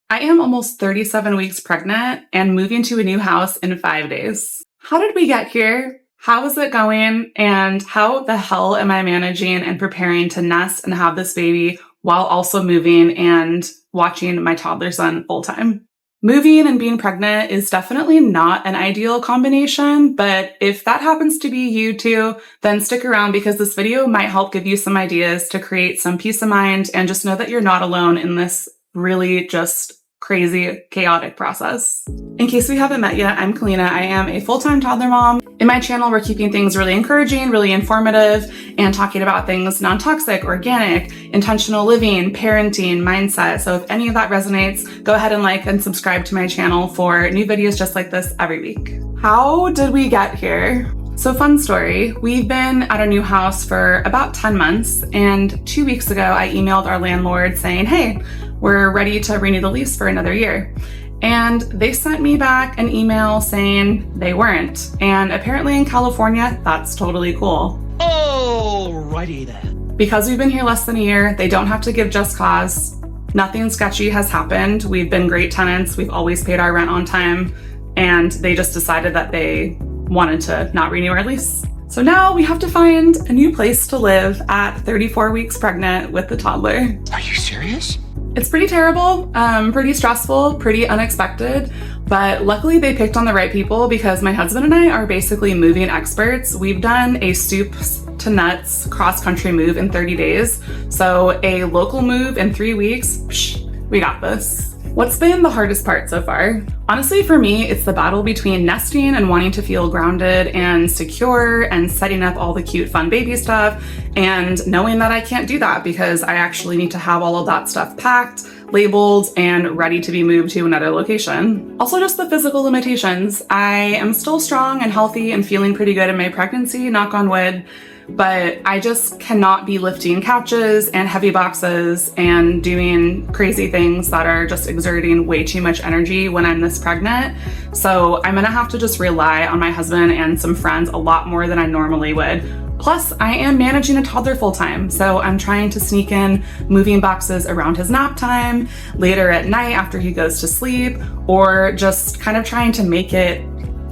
I am almost 37 weeks pregnant and moving to a new house in 5 days. How did we get here? How is it going? And how the hell am I managing and preparing to nest and have this baby while also moving and watching my toddler son full time? Moving and being pregnant is definitely not an ideal combination, but if that happens to be you too, then stick around because this video might help give you some ideas to create some peace of mind and just know that you're not alone in this really just crazy, chaotic process. In case we haven't met yet, I'm Kalina. I am a full-time toddler mom. In my channel, we're keeping things really encouraging, really informative, and talking about things non-toxic, organic, intentional living, parenting, mindset. So if any of that resonates, go ahead and like and subscribe to my channel for new videos just like this every week. How did we get here? So fun story, we've been at our new house for about 10 months, and 2 weeks ago, I emailed our landlord saying, hey, we're ready to renew the lease for another year. And they sent me back an email saying they weren't. And apparently in California, that's totally cool. Alrighty then. Because we've been here less than a year, they don't have to give just cause. Nothing sketchy has happened. We've been great tenants. We've always paid our rent on time. And they just decided that they wanted to not renew our lease. So now we have to find a new place to live at 34 weeks pregnant with the toddler. Are you serious? It's pretty terrible, pretty stressful, pretty unexpected, but luckily they picked on the right people because my husband and I are basically moving experts. We've done a soups to nuts cross-country move in 30 days. So a local move in 3 weeks, we got this. What's been the hardest part so far? Honestly, for me, it's the battle between nesting and wanting to feel grounded and secure and setting up all the cute, fun baby stuff and knowing that I can't do that because I actually need to have all of that stuff packed, labeled, and ready to be moved to another location. Also, just the physical limitations. I am still strong and healthy and feeling pretty good in my pregnancy, knock on wood, but I just cannot be lifting couches and heavy boxes and doing crazy things that are just exerting way too much energy when I'm this pregnant. So I'm gonna have to just rely on my husband and some friends a lot more than I normally would. Plus, I am managing a toddler full-time, so I'm trying to sneak in moving boxes around his nap time, later at night after he goes to sleep, or just kind of trying to make it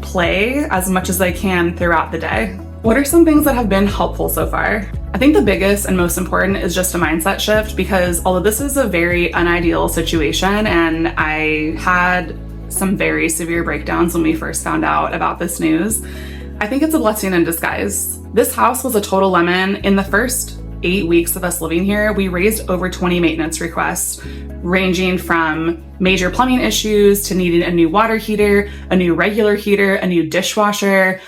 play as much as I can throughout the day. What are some things that have been helpful so far? I think the biggest and most important is just a mindset shift because although this is a very unideal situation and I had some very severe breakdowns when we first found out about this news, I think it's a blessing in disguise. This house was a total lemon. In the first 8 weeks of us living here, we raised over 20 maintenance requests, ranging from major plumbing issues to needing a new water heater, a new regular heater, a new dishwasher,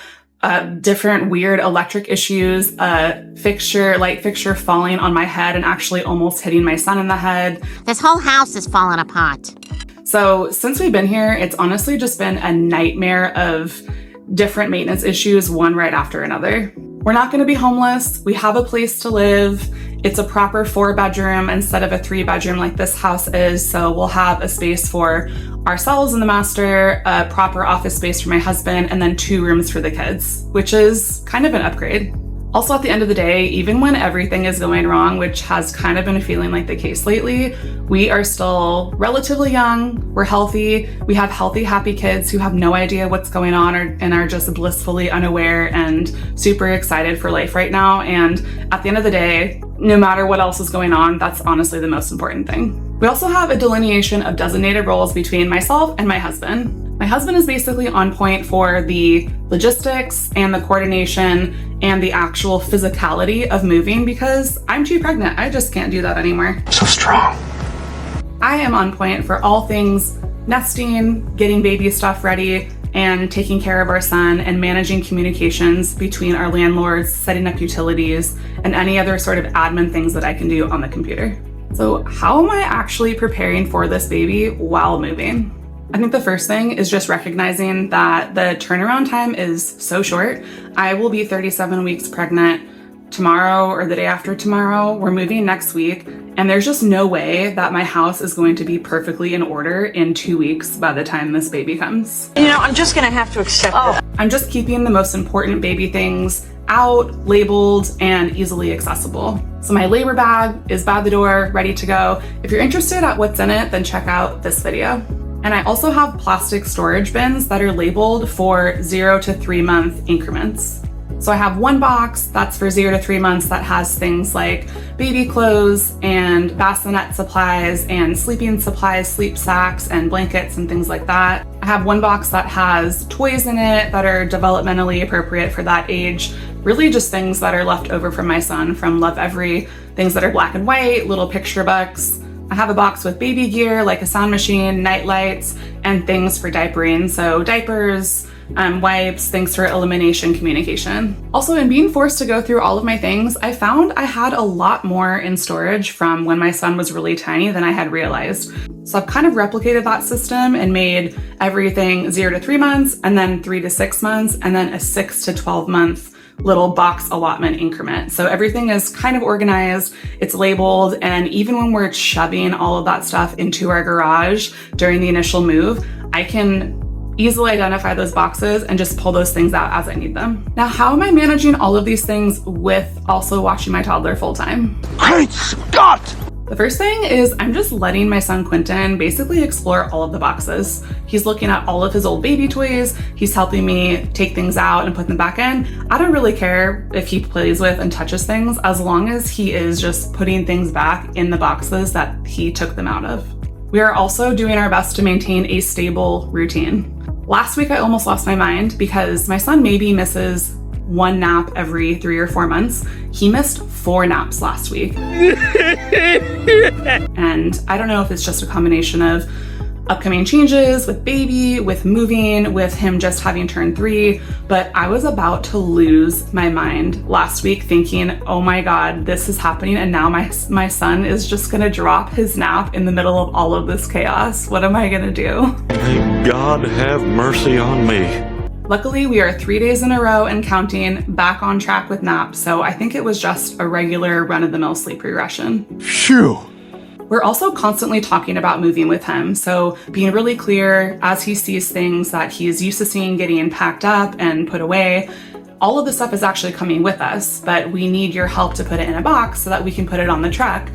different weird electric issues, light fixture falling on my head and actually almost hitting my son in the head. This whole house is falling apart. So since we've been here, it's honestly just been a nightmare of different maintenance issues, one right after another. We're not going to be homeless. We have a place to live. It's a proper 4-bedroom instead of a 3-bedroom like this house is. So we'll have a space for ourselves and the master, a proper office space for my husband, and then 2 rooms for the kids, which is kind of an upgrade. Also, at the end of the day, even when everything is going wrong, which has kind of been feeling like the case lately, we are still relatively young, we're healthy, we have healthy, happy kids who have no idea what's going on and are just blissfully unaware and super excited for life right now. And at the end of the day, no matter what else is going on, that's honestly the most important thing. We also have a delineation of designated roles between myself and my husband. My husband is basically on point for the logistics and the coordination and the actual physicality of moving because I'm too pregnant. I just can't do that anymore. So strong. I am on point for all things nesting, getting baby stuff ready, and taking care of our son and managing communications between our landlords, setting up utilities, and any other sort of admin things that I can do on the computer. So how am I actually preparing for this baby while moving? I think the first thing is just recognizing that the turnaround time is so short. I will be 37 weeks pregnant tomorrow or the day after tomorrow. We're moving next week, and there's just no way that my house is going to be perfectly in order in 2 weeks by the time this baby comes. You know, I'm just gonna have to accept that. I'm just keeping the most important baby things out, labeled, and easily accessible. So my labor bag is by the door, ready to go. If you're interested at what's in it, then check out this video. And I also have plastic storage bins that are labeled for 0 to 3 month increments. So I have one box that's for 0 to 3 months that has things like baby clothes and bassinet supplies and sleeping supplies, sleep sacks and blankets and things like that. I have one box that has toys in it that are developmentally appropriate for that age. Really just things that are left over from my son from Lovevery, things that are black and white, little picture books. I have a box with baby gear like a sound machine, night lights, and things for diapering. So diapers, wipes, things for elimination communication. Also, in being forced to go through all of my things, I found I had a lot more in storage from when my son was really tiny than I had realized. So I've kind of replicated that system and made everything 0 to 3 months, and then 3 to 6 months, and then a 6 to 12 month little box allotment increment. So everything is kind of organized, it's labeled, and even when we're shoving all of that stuff into our garage during the initial move, I can easily identify those boxes and just pull those things out as I need them. Now, how am I managing all of these things with also watching my toddler full time? Great Scott! The first thing is I'm just letting my son Quentin basically explore all of the boxes. He's looking at all of his old baby toys. He's helping me take things out and put them back in. I don't really care if he plays with and touches things as long as he is just putting things back in the boxes that he took them out of. We are also doing our best to maintain a stable routine. Last week, I almost lost my mind because my son maybe misses one nap every 3 or 4 months. He missed 4 naps last week. And I don't know if it's just a combination of upcoming changes with baby, with moving, with him just having turned 3, but I was about to lose my mind last week thinking, oh my God, this is happening, and now my son is just gonna drop his nap in the middle of all of this chaos. What am I gonna do? May God have mercy on me. Luckily, we are 3 days in a row and counting back on track with naps, so I think it was just a regular run-of-the-mill sleep regression. Phew! We're also constantly talking about moving with him, so being really clear as he sees things that he is used to seeing getting packed up and put away. All of the stuff is actually coming with us, but we need your help to put it in a box so that we can put it on the truck.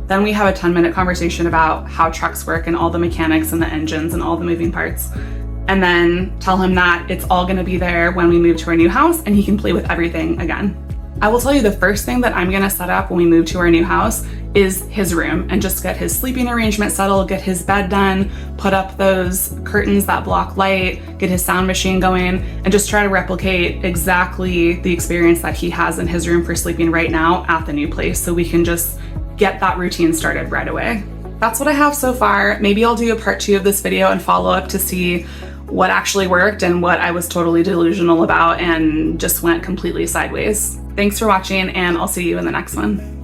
Then we have a 10-minute conversation about how trucks work and all the mechanics and the engines and all the moving parts. And then tell him that it's all gonna be there when we move to our new house and he can play with everything again. I will tell you the first thing that I'm gonna set up when we move to our new house is his room and just get his sleeping arrangement settled, get his bed done, put up those curtains that block light, get his sound machine going, and just try to replicate exactly the experience that he has in his room for sleeping right now at the new place so we can just get that routine started right away. That's what I have so far. Maybe I'll do a part 2 of this video and follow up to see what actually worked and what I was totally delusional about and just went completely sideways. Thanks for watching, and I'll see you in the next one.